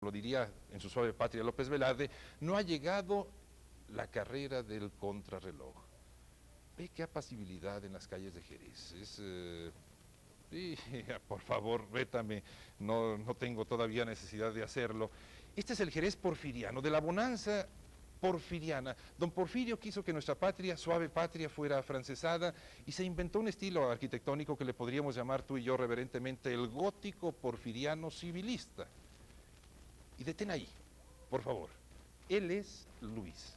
lo diría en su suave patria López Velarde, no ha llegado la carrera del contrarreloj. Ve qué apacibilidad en las calles de Jerez. Sí, por favor, rétame, no tengo todavía necesidad de hacerlo. Este es el Jerez porfiriano, de la bonanza porfiriana. Don Porfirio quiso que nuestra patria, suave patria, fuera afrancesada y se inventó un estilo arquitectónico que le podríamos llamar tú y yo reverentemente el gótico porfiriano civilista. Y detén ahí, por favor. Él es Luis,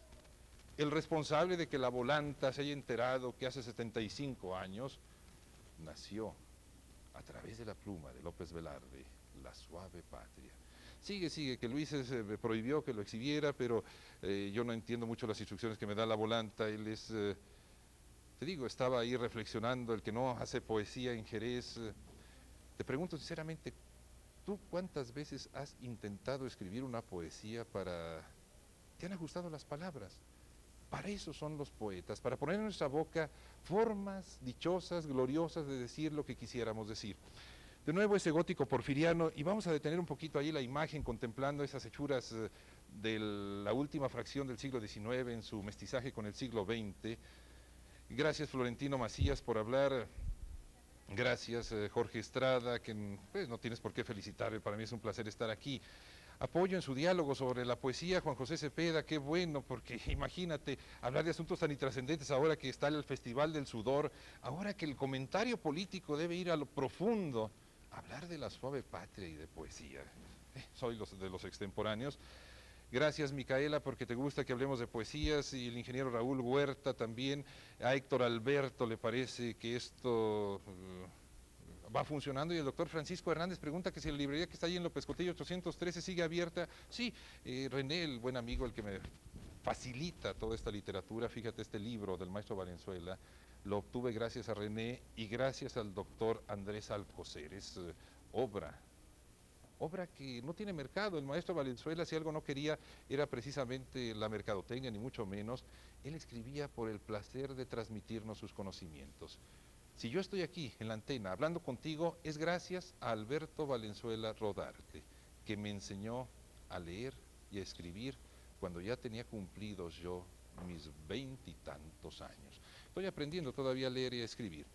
el responsable de que la volanta se haya enterado que hace 75 años nació a través de la pluma de López Velarde, la suave patria. Sigue, que Luis me prohibió que lo exhibiera, pero yo no entiendo mucho las instrucciones que me da la volanta. Él es, te digo, estaba ahí reflexionando, el que no hace poesía en Jerez. Te pregunto sinceramente, ¿tú cuántas veces has intentado escribir una poesía para... ¿Te han ajustado las palabras? Para eso son los poetas, para poner en nuestra boca formas dichosas, gloriosas de decir lo que quisiéramos decir. De nuevo ese gótico porfiriano, y vamos a detener un poquito ahí la imagen contemplando esas hechuras de la última fracción del siglo XIX en su mestizaje con el siglo XX. Gracias Florentino Macías por hablar. Gracias Jorge Estrada, que pues, no tienes por qué felicitarme, para mí es un placer estar aquí. Apoyo en su diálogo sobre la poesía, Juan José Cepeda, qué bueno, porque imagínate, hablar de asuntos tan intrascendentes ahora que está el Festival del Sudor, ahora que el comentario político debe ir a lo profundo, hablar de la suave patria y de poesía. Soy de los extemporáneos. Gracias Micaela porque te gusta que hablemos de poesías, y el ingeniero Raúl Huerta también. A Héctor Alberto le parece que esto va funcionando, y el doctor Francisco Hernández pregunta que si la librería que está ahí en López Cotello 813 sigue abierta. Sí, René, el buen amigo, el que me facilita toda esta literatura, fíjate, este libro del maestro Valenzuela, lo obtuve gracias a René y gracias al doctor Andrés Alcocer. Es obra que no tiene mercado. El maestro Valenzuela, si algo no quería, era precisamente la mercadotecnia, ni mucho menos. Él escribía por el placer de transmitirnos sus conocimientos. Si yo estoy aquí en la antena hablando contigo, es gracias a Alberto Valenzuela Rodarte, que me enseñó a leer y a escribir cuando ya tenía cumplidos yo mis 20 y tantos años. Estoy aprendiendo todavía a leer y a escribir.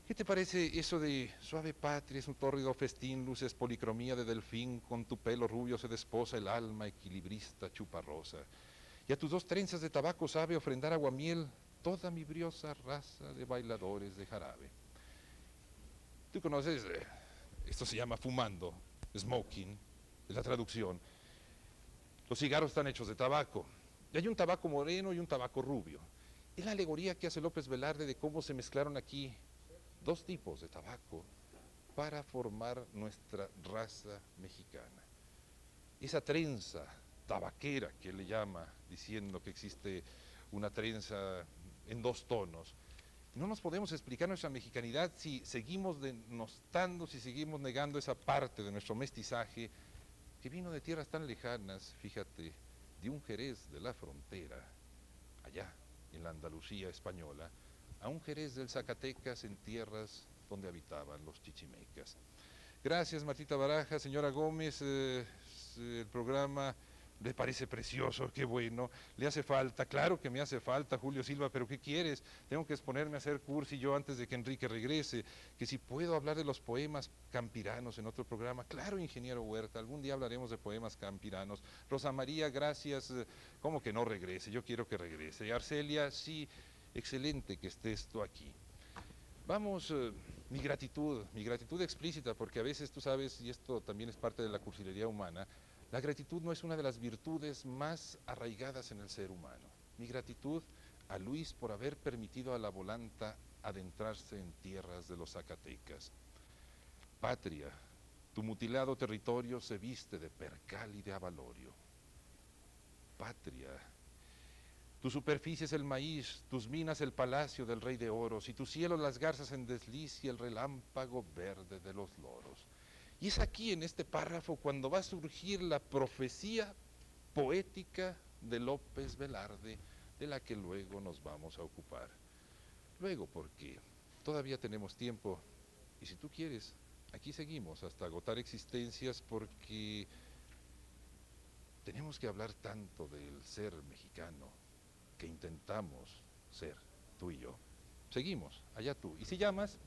¿Qué te parece eso de suave patria, es un tórrido festín, luces policromía de delfín, con tu pelo rubio se desposa el alma equilibrista chuparrosa? Y a tus dos trenzas de tabaco sabe ofrendar aguamiel toda mi briosa raza de bailadores de jarabe. Tú conoces, esto se llama fumando, smoking, es la traducción. Los cigarros están hechos de tabaco, y hay un tabaco moreno y un tabaco rubio. Es la alegoría que hace López Velarde de cómo se mezclaron aquí dos tipos de tabaco para formar nuestra raza mexicana. Esa trenza tabaquera que él le llama, diciendo que existe una trenza en dos tonos. No nos podemos explicar nuestra mexicanidad si seguimos denostando, si seguimos negando esa parte de nuestro mestizaje que vino de tierras tan lejanas, fíjate, de un Jerez de la frontera, allá en la Andalucía española, a un Jerez del Zacatecas en tierras donde habitaban los chichimecas. Gracias Martita Baraja, señora Gómez, el programa le parece precioso, qué bueno, le hace falta, claro que me hace falta Julio Silva, pero ¿qué quieres? Tengo que exponerme a hacer cursi yo antes de que Enrique regrese, que si puedo hablar de los poemas campiranos en otro programa, claro ingeniero Huerta, algún día hablaremos de poemas campiranos. Rosa María, gracias, ¿cómo que no regrese? Yo quiero que regrese. Y Arcelia, sí, excelente que estés tú aquí. Vamos, mi gratitud explícita, porque a veces tú sabes, y esto también es parte de la cursilería humana, la gratitud no es una de las virtudes más arraigadas en el ser humano. Mi gratitud a Luis por haber permitido a la volanta adentrarse en tierras de los Zacatecas. Patria, tu mutilado territorio se viste de percal y de avalorio. Patria, tu superficie es el maíz, tus minas el palacio del rey de oros, y tu cielo las garzas en desliz y el relámpago verde de los loros. Y es aquí en este párrafo cuando va a surgir la profecía poética de López Velarde, de la que luego nos vamos a ocupar. Luego, porque todavía tenemos tiempo, y si tú quieres, aquí seguimos hasta agotar existencias, porque tenemos que hablar tanto del ser mexicano que intentamos ser, tú y yo. Seguimos, allá tú. Y si llamas,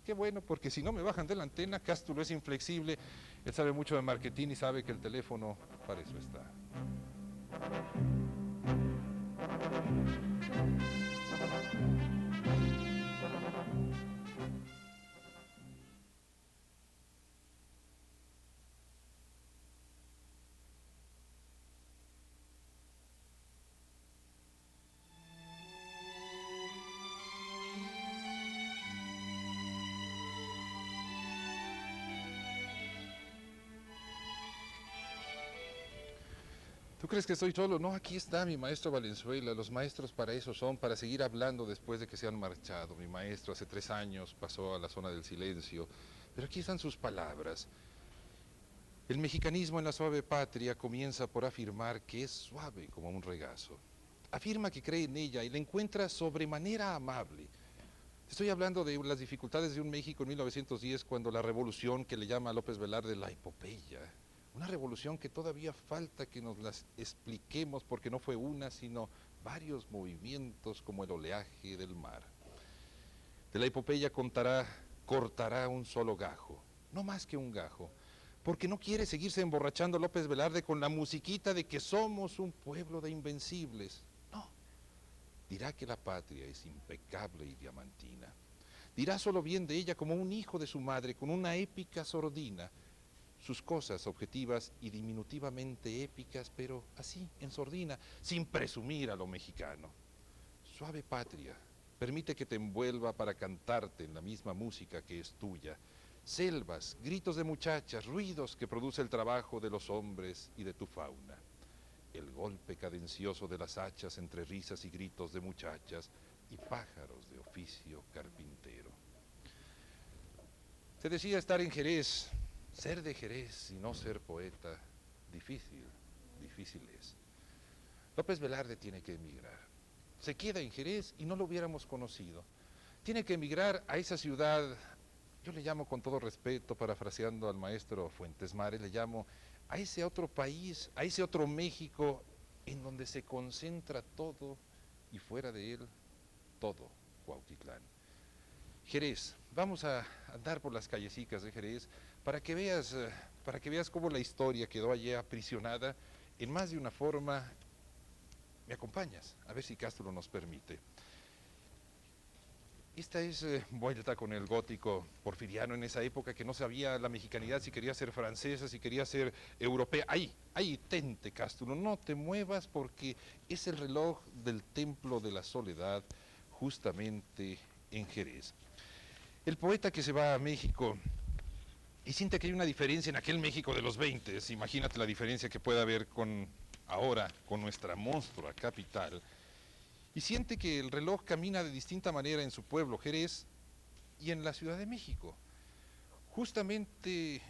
qué bueno, porque si no me bajan de la antena, Cástulo es inflexible, él sabe mucho de marketing y sabe que el teléfono para eso está. ¿Tú crees que estoy solo? No, aquí está mi maestro Valenzuela. Los maestros para eso son, para seguir hablando después de que se han marchado. Mi maestro hace 3 años pasó a la zona del silencio, pero aquí están sus palabras. El mexicanismo en la suave patria comienza por afirmar que es suave como un regazo. Afirma que cree en ella y la encuentra sobremanera amable. Estoy hablando de las dificultades de un México en 1910, cuando la revolución que le llama a López Velarde la epopeya, una revolución que todavía falta que nos las expliquemos porque no fue una, sino varios movimientos como el oleaje del mar. De la epopeya cortará un solo gajo, no más que un gajo, porque no quiere seguirse emborrachando López Velarde con la musiquita de que somos un pueblo de invencibles. No, dirá que la patria es impecable y diamantina. Dirá solo bien de ella como un hijo de su madre, con una épica sordina, sus cosas objetivas y diminutivamente épicas, pero así, en sordina, sin presumir a lo mexicano. Suave patria, permite que te envuelva para cantarte en la misma música que es tuya. Selvas, gritos de muchachas, ruidos que produce el trabajo de los hombres y de tu fauna. El golpe cadencioso de las hachas entre risas y gritos de muchachas y pájaros de oficio carpintero. Se decía estar en Jerez, ser de Jerez y no ser poeta, difícil, difícil es. López Velarde tiene que emigrar. Se queda en Jerez y no lo hubiéramos conocido. Tiene que emigrar a esa ciudad, yo le llamo con todo respeto, parafraseando al maestro Fuentes Mares, le llamo a ese otro país, a ese otro México, en donde se concentra todo y fuera de él, todo, Cuautitlán. Jerez, vamos a andar por las callecicas de Jerez para que veas cómo la historia quedó allí aprisionada en más de una forma. ¿Me acompañas? A ver si Castro nos permite. Esta es vuelta con el gótico porfiriano en esa época que no sabía la mexicanidad si quería ser francesa, si quería ser europea. Ahí, tente Castro, no te muevas porque es el reloj del Templo de la Soledad justamente en Jerez. El poeta que se va a México y siente que hay una diferencia en aquel México de los 20, imagínate la diferencia que puede haber ahora con nuestra monstrua capital, y siente que el reloj camina de distinta manera en su pueblo, Jerez, y en la Ciudad de México. Justamente,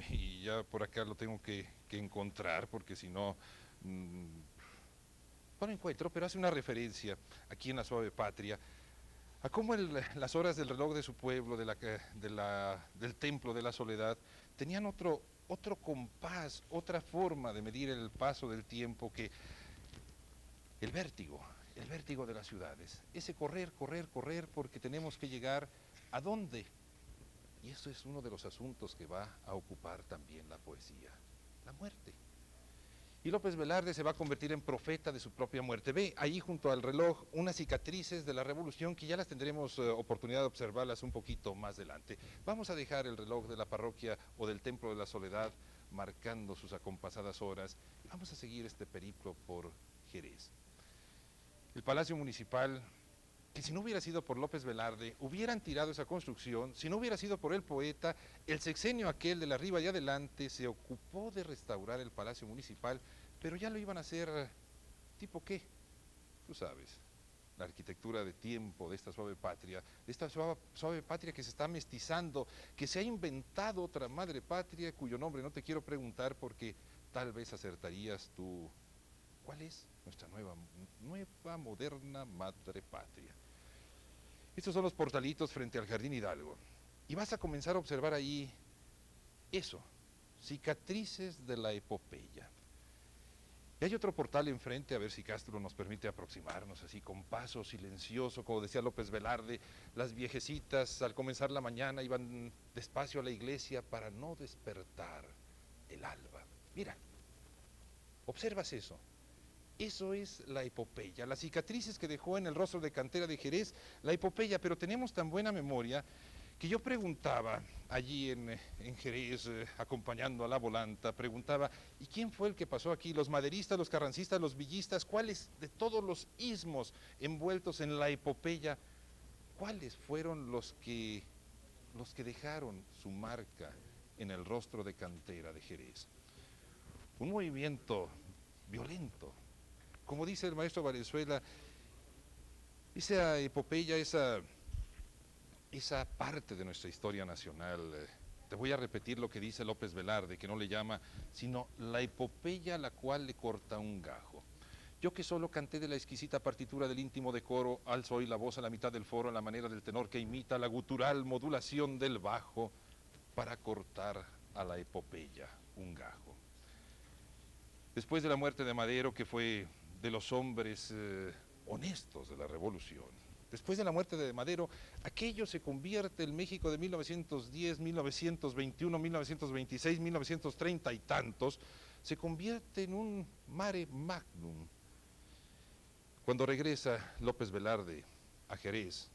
y ya por acá lo tengo que encontrar, porque si no, no lo encuentro, pero hace una referencia aquí en la Suave Patria a cómo las horas del reloj de su pueblo, del Templo de la Soledad, tenían otro compás, otra forma de medir el paso del tiempo que el vértigo de las ciudades. Ese correr, correr, correr, porque tenemos que llegar ¿a dónde? Y eso es uno de los asuntos que va a ocupar también la poesía, la muerte. Y López Velarde se va a convertir en profeta de su propia muerte. Ve ahí junto al reloj unas cicatrices de la revolución que ya las tendremos oportunidad de observarlas un poquito más adelante. Vamos a dejar el reloj de la parroquia o del Templo de la Soledad marcando sus acompasadas horas. Vamos a seguir este periplo por Jerez. El Palacio Municipal, que si no hubiera sido por López Velarde, hubieran tirado esa construcción. Si no hubiera sido por el poeta, el sexenio aquel de la arriba y adelante se ocupó de restaurar el Palacio Municipal, pero ya lo iban a hacer, ¿tipo qué? Tú sabes, la arquitectura de tiempo de esta suave patria, de esta suave patria que se está mestizando, que se ha inventado otra madre patria, cuyo nombre no te quiero preguntar porque tal vez acertarías tú. ¿Cuál es nuestra nueva moderna madre patria? Estos son los portalitos frente al Jardín Hidalgo. Y vas a comenzar a observar ahí eso, cicatrices de la epopeya. Y hay otro portal enfrente, a ver si Castro nos permite aproximarnos así con paso silencioso, como decía López Velarde, las viejecitas al comenzar la mañana iban despacio a la iglesia para no despertar el alba. Mira, observas eso. Eso es la epopeya, las cicatrices que dejó en el rostro de Cantera de Jerez, la epopeya, pero tenemos tan buena memoria que yo preguntaba allí en Jerez, acompañando a la volanta, preguntaba, ¿y quién fue el que pasó aquí? ¿Los maderistas, los carrancistas, los villistas? ¿Cuáles de todos los ismos envueltos en la epopeya, cuáles fueron los que dejaron su marca en el rostro de Cantera de Jerez? Un movimiento violento. Como dice el maestro Valenzuela, esa epopeya, esa parte de nuestra historia nacional, te voy a repetir lo que dice López Velarde, que no le llama, sino la epopeya a la cual le corta un gajo. Yo que solo canté de la exquisita partitura del íntimo decoro, alzo hoy la voz a la mitad del foro a la manera del tenor que imita la gutural modulación del bajo para cortar a la epopeya un gajo. Después de la muerte de Madero, que fue de los hombres honestos de la revolución, después de la muerte de Madero, aquello se convierte, el México de 1910, 1921, 1926, 1930 y tantos, se convierte en un mare magnum. Cuando regresa López Velarde a Jerez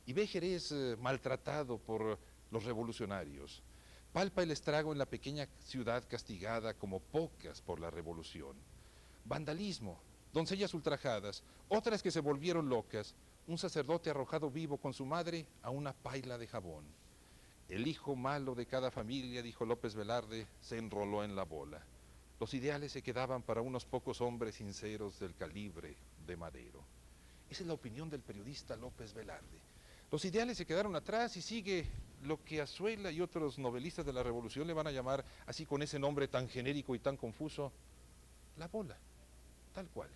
y ve Jerez maltratado por los revolucionarios, palpa el estrago en la pequeña ciudad castigada como pocas por la revolución. Vandalismo, doncellas ultrajadas, otras que se volvieron locas, un sacerdote arrojado vivo con su madre a una paila de jabón. El hijo malo de cada familia, dijo López Velarde, se enroló en la bola. Los ideales se quedaban para unos pocos hombres sinceros del calibre de Madero. Esa es la opinión del periodista López Velarde. Los ideales se quedaron atrás y sigue lo que Azuela y otros novelistas de la Revolución le van a llamar, así con ese nombre tan genérico y tan confuso, la bola, tal cual.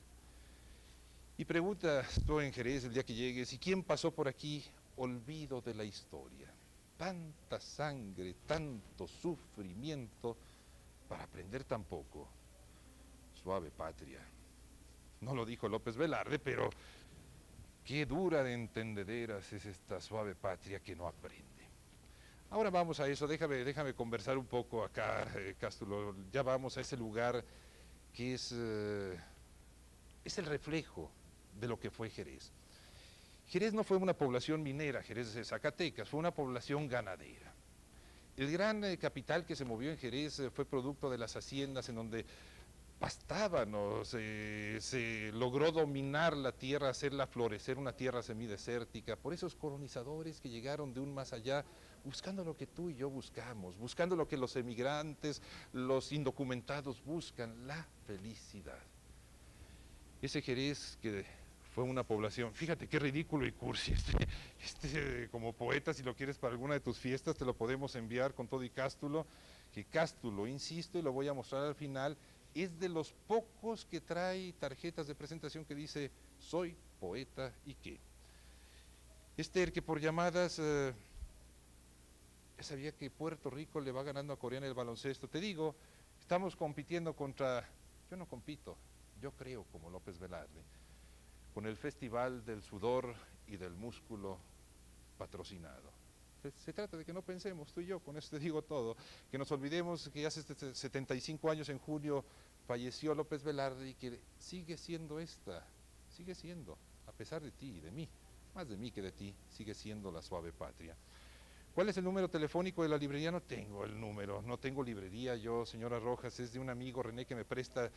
Y preguntas tú en Jerez el día que llegues, ¿y quién pasó por aquí? Olvido de la historia. Tanta sangre, tanto sufrimiento para aprender tan poco. Suave patria. No lo dijo López Velarde, pero qué dura de entendederas es esta suave patria que no aprende. Ahora vamos a eso, déjame conversar un poco acá, Cástulo. Ya vamos a ese lugar que es el reflejo de lo que fue Jerez. Jerez no fue una población minera, Jerez de Zacatecas, fue una población ganadera. El gran capital que se movió en Jerez fue producto de las haciendas en donde pastaban, o se logró dominar la tierra, hacerla florecer, una tierra semidesértica, por esos colonizadores que llegaron de un más allá, buscando lo que tú y yo buscamos, buscando lo que los emigrantes, los indocumentados buscan, la felicidad. Ese Jerez que fue una población, fíjate qué ridículo y cursi, como poeta, si lo quieres para alguna de tus fiestas, te lo podemos enviar con todo y Cástulo, que Cástulo, insisto, y lo voy a mostrar al final, es de los pocos que trae tarjetas de presentación que dice, soy poeta y qué. El que por llamadas, ya sabía que Puerto Rico le va ganando a Corea en el baloncesto. Te digo, estamos compitiendo contra, yo no compito, yo creo como López Velarde, con el Festival del Sudor y del Músculo patrocinado. Se trata de que no pensemos, tú y yo, con eso te digo todo, que nos olvidemos que hace 75 años en junio falleció López Velarde y que sigue siendo sigue siendo, a pesar de ti y de mí, más de mí que de ti, sigue siendo la suave patria. ¿Cuál es el número telefónico de la librería? No tengo el número, no tengo librería yo, señora Rojas, es de un amigo René que me presta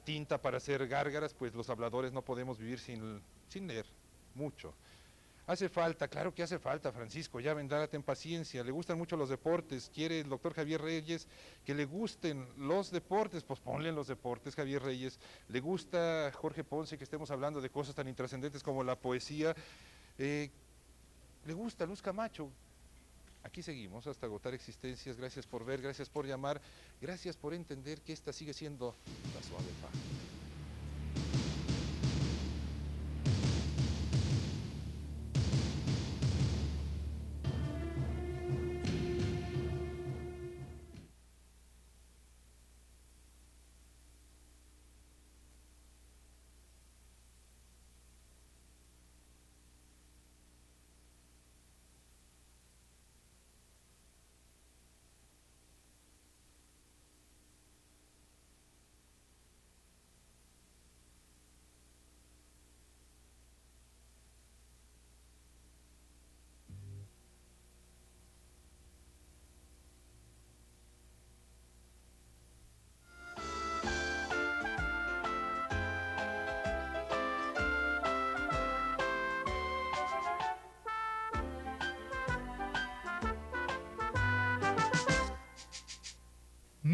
tinta para hacer gárgaras, pues los habladores no podemos vivir sin leer mucho. Hace falta, claro que hace falta, Francisco, ya vendrá, ten paciencia, le gustan mucho los deportes, quiere el doctor Javier Reyes que le gusten los deportes, pues ponle los deportes, Javier Reyes, le gusta Jorge Ponce que estemos hablando de cosas tan intrascendentes como la poesía, le gusta Luz Camacho. Aquí seguimos hasta agotar existencias, gracias por ver, gracias por llamar, gracias por entender que esta sigue siendo la suave patria.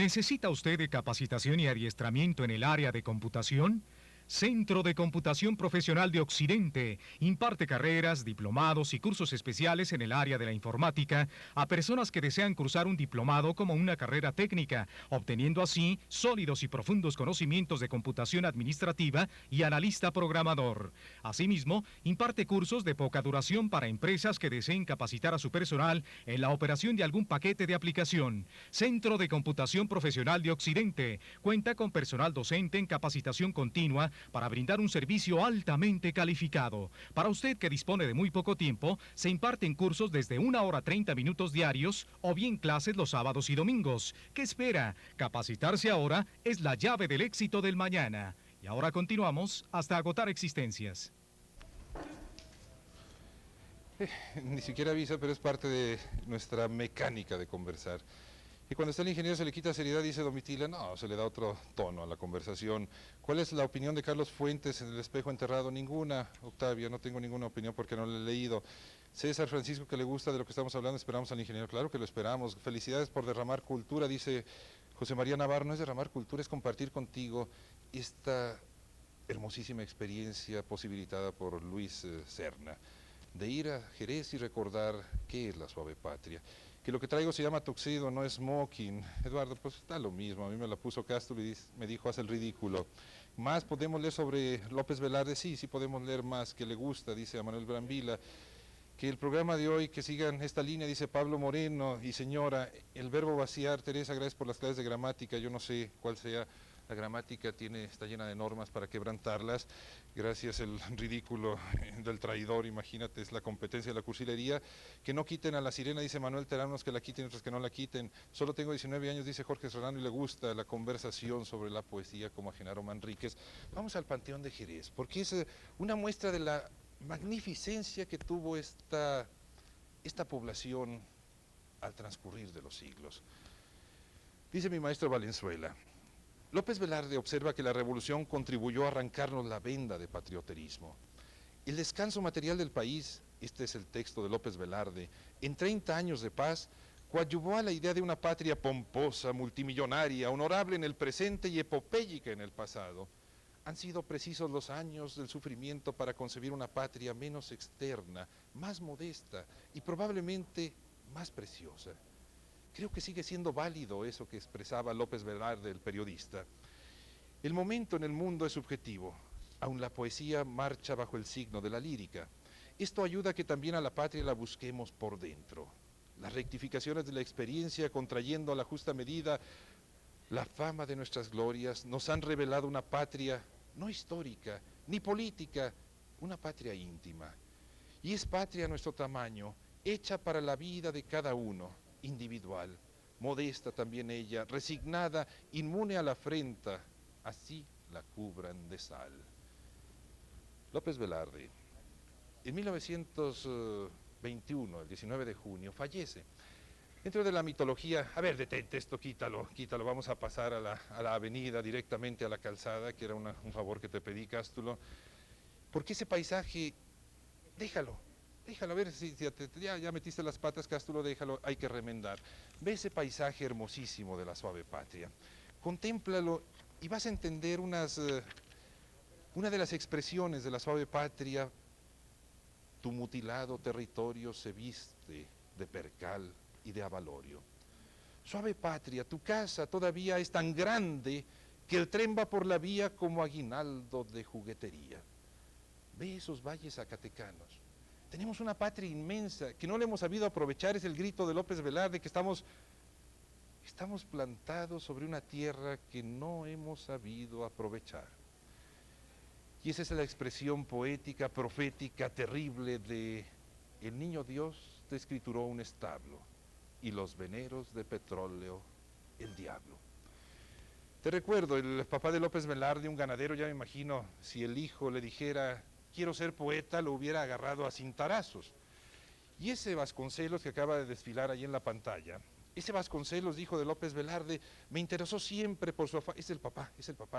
¿Necesita usted de capacitación y adiestramiento en el área de computación? Centro de Computación Profesional de Occidente imparte carreras, diplomados y cursos especiales en el área de la informática a personas que desean cursar un diplomado como una carrera técnica, obteniendo así sólidos y profundos conocimientos de computación administrativa y analista programador. Asimismo, imparte cursos de poca duración para empresas que deseen capacitar a su personal en la operación de algún paquete de aplicación. Centro de Computación Profesional de Occidente cuenta con personal docente en capacitación continua para brindar un servicio altamente calificado. Para usted que dispone de muy poco tiempo, se imparten cursos desde 1 hora 30 minutos diarios o bien clases los sábados y domingos. ¿Qué espera? Capacitarse ahora es la llave del éxito del mañana. Y ahora continuamos hasta agotar existencias. Ni siquiera avisa, pero es parte de nuestra mecánica de conversar. Y cuando está el ingeniero se le quita seriedad, dice Domitila, no, se le da otro tono a la conversación. ¿Cuál es la opinión de Carlos Fuentes en El espejo enterrado? Ninguna, Octavia, no tengo ninguna opinión porque no la he leído. César Francisco, que le gusta de lo que estamos hablando, esperamos al ingeniero. Claro que lo esperamos. Felicidades por derramar cultura, dice José María Navarro. No es derramar cultura, es compartir contigo esta hermosísima experiencia posibilitada por Luis Serna, de ir a Jerez y recordar qué es la suave patria. Que lo que traigo se llama tuxedo, no smoking. Eduardo, pues está lo mismo, a mí me la puso Castro y me dijo, haz el ridículo. Más podemos leer sobre López Velarde, sí podemos leer más, que le gusta, dice a Manuel Brambila. Que el programa de hoy, que sigan esta línea, dice Pablo Moreno, y señora, el verbo vaciar, Teresa, gracias por las clases de gramática, yo no sé cuál sea. La gramática está llena de normas para quebrantarlas. Gracias el ridículo del traidor, imagínate, es la competencia de la cursilería. Que no quiten a la sirena, dice Manuel Teranos, que la quiten, otros que no la quiten. Solo tengo 19 años, dice Jorge Serrano, y le gusta la conversación sobre la poesía como a Genaro Manríquez. Vamos al Panteón de Jerez, porque es una muestra de la magnificencia que tuvo esta población al transcurrir de los siglos. Dice mi maestro Valenzuela, López Velarde observa que la revolución contribuyó a arrancarnos la venda de patrioterismo. El descanso material del país, este es el texto de López Velarde, en 30 años de paz, coadyuvó a la idea de una patria pomposa, multimillonaria, honorable en el presente y epopéyica en el pasado. Han sido precisos los años del sufrimiento para concebir una patria menos externa, más modesta y probablemente más preciosa. Creo que sigue siendo válido eso que expresaba López Velarde, el periodista. El momento en el mundo es subjetivo, aun la poesía marcha bajo el signo de la lírica. Esto ayuda a que también a la patria la busquemos por dentro. Las rectificaciones de la experiencia, contrayendo a la justa medida la fama de nuestras glorias, nos han revelado una patria no histórica, ni política, una patria íntima. Y es patria a nuestro tamaño, hecha para la vida de cada uno, individual, modesta también ella, resignada, inmune a la afrenta, así la cubran de sal. López Velarde, en 1921, el 19 de junio, fallece. Dentro de la mitología, a ver, detente esto, quítalo, vamos a pasar a la avenida, directamente a la calzada, que era un favor que te pedí, Cástulo, porque ese paisaje, déjalo, a ver si ya metiste las patas, Cástulo, déjalo, hay que remendar. Ve ese paisaje hermosísimo de la suave patria, contémplalo y vas a entender una de las expresiones de la suave patria. Tu mutilado territorio se viste de percal y de avalorio. Suave patria, tu casa todavía es tan grande que el tren va por la vía como aguinaldo de juguetería. Ve esos valles zacatecanos. Tenemos una patria inmensa que no le hemos sabido aprovechar, es el grito de López Velarde, que estamos plantados sobre una tierra que no hemos sabido aprovechar. Y esa es la expresión poética, profética, terrible de el niño Dios te escrituró un establo y los veneros de petróleo el diablo. Te recuerdo, el papá de López Velarde, un ganadero, ya me imagino, si el hijo le dijera quiero ser poeta, lo hubiera agarrado a cintarazos. Y ese Vasconcelos que acaba de desfilar ahí en la pantalla, ese Vasconcelos, hijo de López Velarde, me interesó siempre por su afán. Es el papá,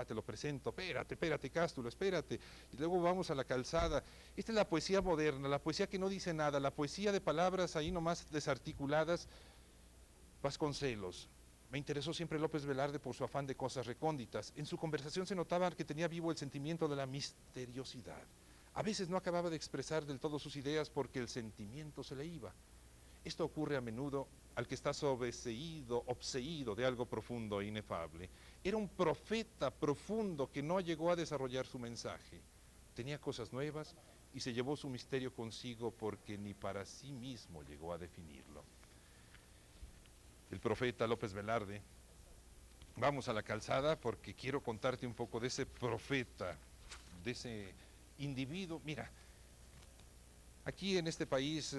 te lo presento. Espérate, Cástulo, espérate. Y luego vamos a la calzada. Esta es la poesía moderna, la poesía que no dice nada, la poesía de palabras ahí nomás desarticuladas. Vasconcelos, Me interesó siempre López Velarde por su afán de cosas recónditas. En su conversación se notaba que tenía vivo el sentimiento de la misteriosidad. A veces no acababa de expresar del todo sus ideas porque el sentimiento se le iba. Esto ocurre a menudo al que está obseído de algo profundo e inefable. Era un profeta profundo que no llegó a desarrollar su mensaje. Tenía cosas nuevas y se llevó su misterio consigo porque ni para sí mismo llegó a definirlo. El profeta López Velarde. Vamos a la calzada porque quiero contarte un poco de ese profeta, de ese individuo. Mira, aquí en este país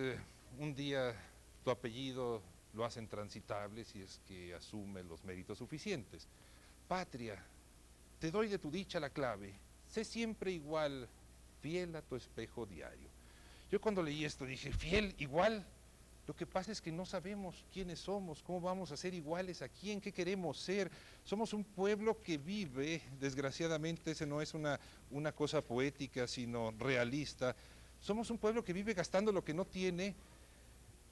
un día tu apellido lo hacen transitable si es que asume los méritos suficientes. Patria, te doy de tu dicha la clave, sé siempre igual, fiel a tu espejo diario. Yo cuando leí esto dije, fiel, igual. Lo que pasa es que no sabemos quiénes somos, cómo vamos a ser iguales a quién, qué queremos ser. Somos un pueblo que vive, desgraciadamente, ese no es una cosa poética, sino realista. Somos un pueblo que vive gastando lo que no tiene,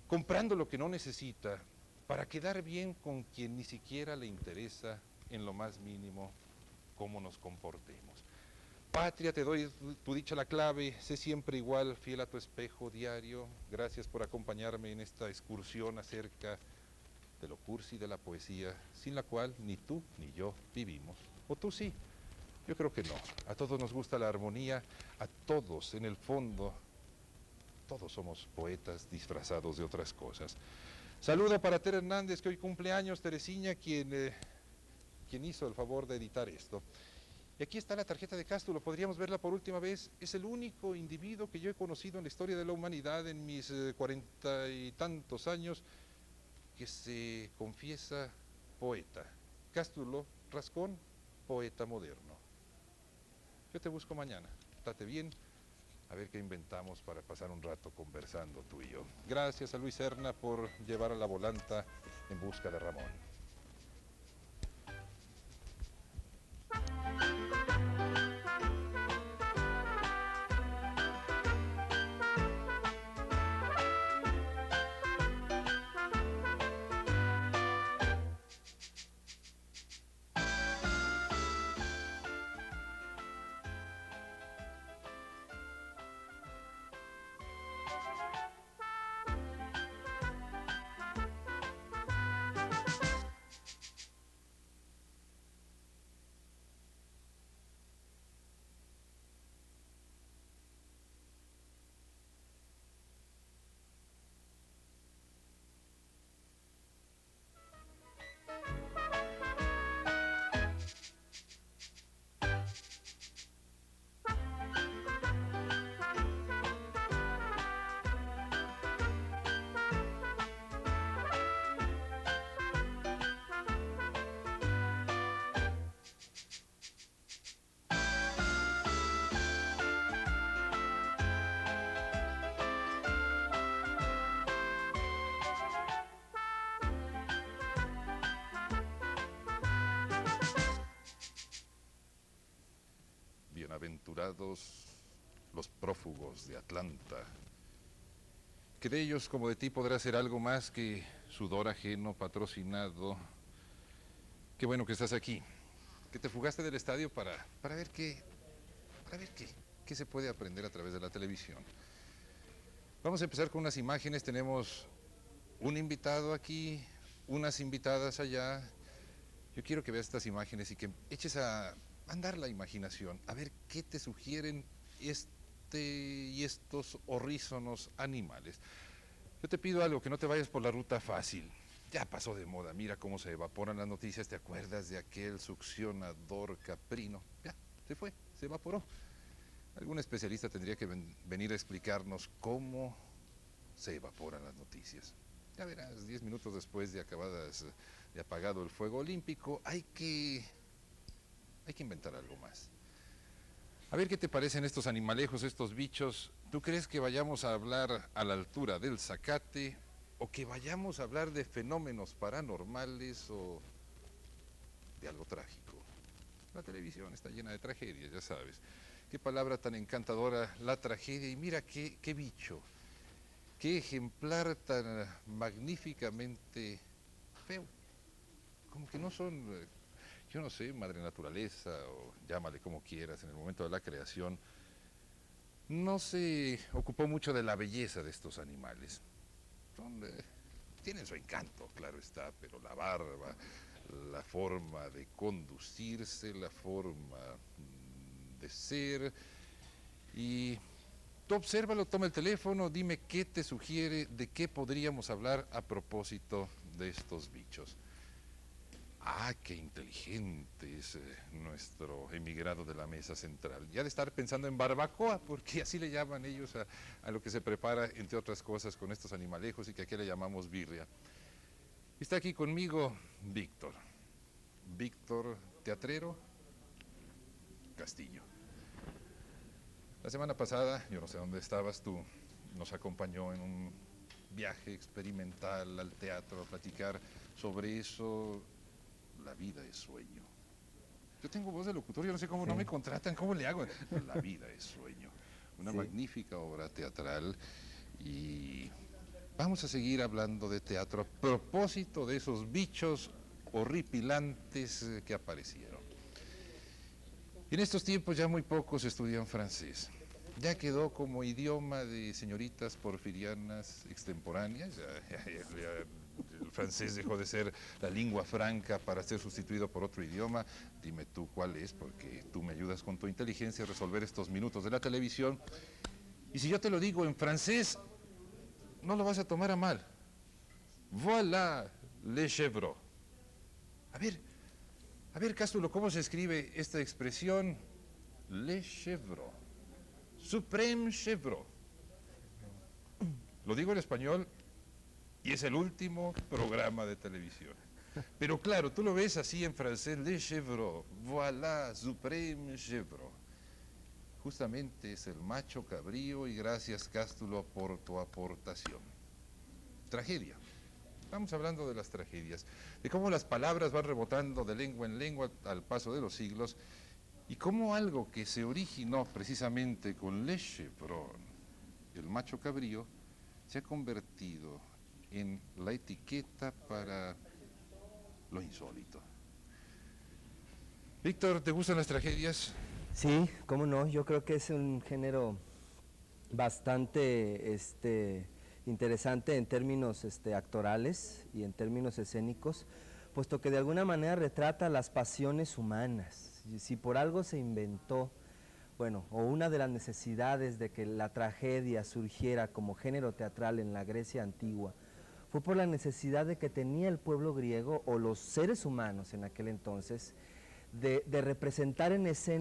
comprando lo que no necesita, para quedar bien con quien ni siquiera le interesa en lo más mínimo cómo nos comportemos. Patria, te doy tu dicha la clave, sé siempre igual, fiel a tu espejo diario. Gracias por acompañarme en esta excursión acerca de lo cursi de la poesía, sin la cual ni tú ni yo vivimos. O tú sí, yo creo que no. A todos nos gusta la armonía, a todos en el fondo, todos somos poetas disfrazados de otras cosas. Saludo para Tere Hernández, que hoy cumple años, Teresiña, quien hizo el favor de editar esto. Y aquí está la tarjeta de Cástulo, podríamos verla por última vez. Es el único individuo que yo he conocido en la historia de la humanidad en mis 40 y tantos años que se confiesa poeta. Cástulo Rascón, poeta moderno. Yo te busco mañana, estate bien, a ver qué inventamos para pasar un rato conversando tú y yo. Gracias a Luis Serna por llevar a la volanta en busca de Ramón. Bienaventurados los prófugos de Atlanta, que de ellos como de ti podrá ser algo más que sudor ajeno patrocinado. Qué bueno que estás aquí, que te fugaste del estadio para ver qué se puede aprender a través de la televisión. Vamos a empezar con unas imágenes. Tenemos un invitado aquí, unas invitadas allá. Yo quiero que veas estas imágenes y que eches a andar la imaginación, a ver qué te sugieren estos horrísonos animales. Yo te pido algo, que no te vayas por la ruta fácil. Ya pasó de moda, mira cómo se evaporan las noticias. ¿Te acuerdas de aquel succionador caprino? Ya, se fue, se evaporó. Algún especialista tendría que venir a explicarnos cómo se evaporan las noticias. Ya verás, 10 minutos después de apagado el fuego olímpico, hay que inventar algo más. A ver qué te parecen estos animalejos, estos bichos. ¿Tú crees que vayamos a hablar a la altura del zacate o que vayamos a hablar de fenómenos paranormales o de algo trágico? La televisión está llena de tragedias, ya sabes. Qué palabra tan encantadora, la tragedia. Y mira qué bicho, qué ejemplar tan magníficamente feo. como que no son, yo no sé, madre naturaleza, o llámale como quieras, en el momento de la creación, no se ocupó mucho de la belleza de estos animales. Son, tienen su encanto, claro está, pero la barba, la forma de conducirse, la forma de ser, y tú obsérvalo, toma el teléfono, dime qué te sugiere, de qué podríamos hablar a propósito de estos bichos. Ah, qué inteligente es nuestro emigrado de la mesa central. Ya de estar pensando en barbacoa, porque así le llaman ellos a lo que se prepara, entre otras cosas, con estos animalejos y que aquí le llamamos birria. Está aquí conmigo Víctor. Víctor Teatrero Castillo. La semana pasada, yo no sé dónde estabas tú, nos acompañó en un viaje experimental al teatro a platicar sobre eso. La vida es sueño. Yo tengo voz de locutor, yo no sé cómo no me contratan, ¿cómo le hago? La vida es sueño. Una magnífica obra teatral y vamos a seguir hablando de teatro a propósito de esos bichos horripilantes que aparecieron. En estos tiempos ya muy pocos estudian francés. Ya quedó como idioma de señoritas porfirianas extemporáneas. El francés dejó de ser la lengua franca para ser sustituido por otro idioma. Dime tú cuál es, porque tú me ayudas con tu inteligencia a resolver estos minutos de la televisión. Y si yo te lo digo en francés, no lo vas a tomar a mal. Voilà le chevreau. A ver, Cástulo, ¿cómo se escribe esta expresión? Le chevreau. Supreme chevreau. Lo digo en español y es el último programa de televisión. Pero claro, tú lo ves así en francés, le chevreau, voilà, supreme chevreau. Justamente es el macho cabrío y gracias, Cástulo, por tu aportación. Tragedia. Estamos hablando de las tragedias, de cómo las palabras van rebotando de lengua en lengua al paso de los siglos y cómo algo que se originó precisamente con le chevreau, el macho cabrío, se ha convertido en la etiqueta para lo insólito. Víctor, ¿te gustan las tragedias? Sí, cómo no, yo creo que es un género bastante interesante en términos actorales y en términos escénicos, puesto que de alguna manera retrata las pasiones humanas. Y si por algo se inventó, bueno, o una de las necesidades de que la tragedia surgiera como género teatral en la Grecia antigua, fue por la necesidad de que tenía el pueblo griego o los seres humanos en aquel entonces de representar en escena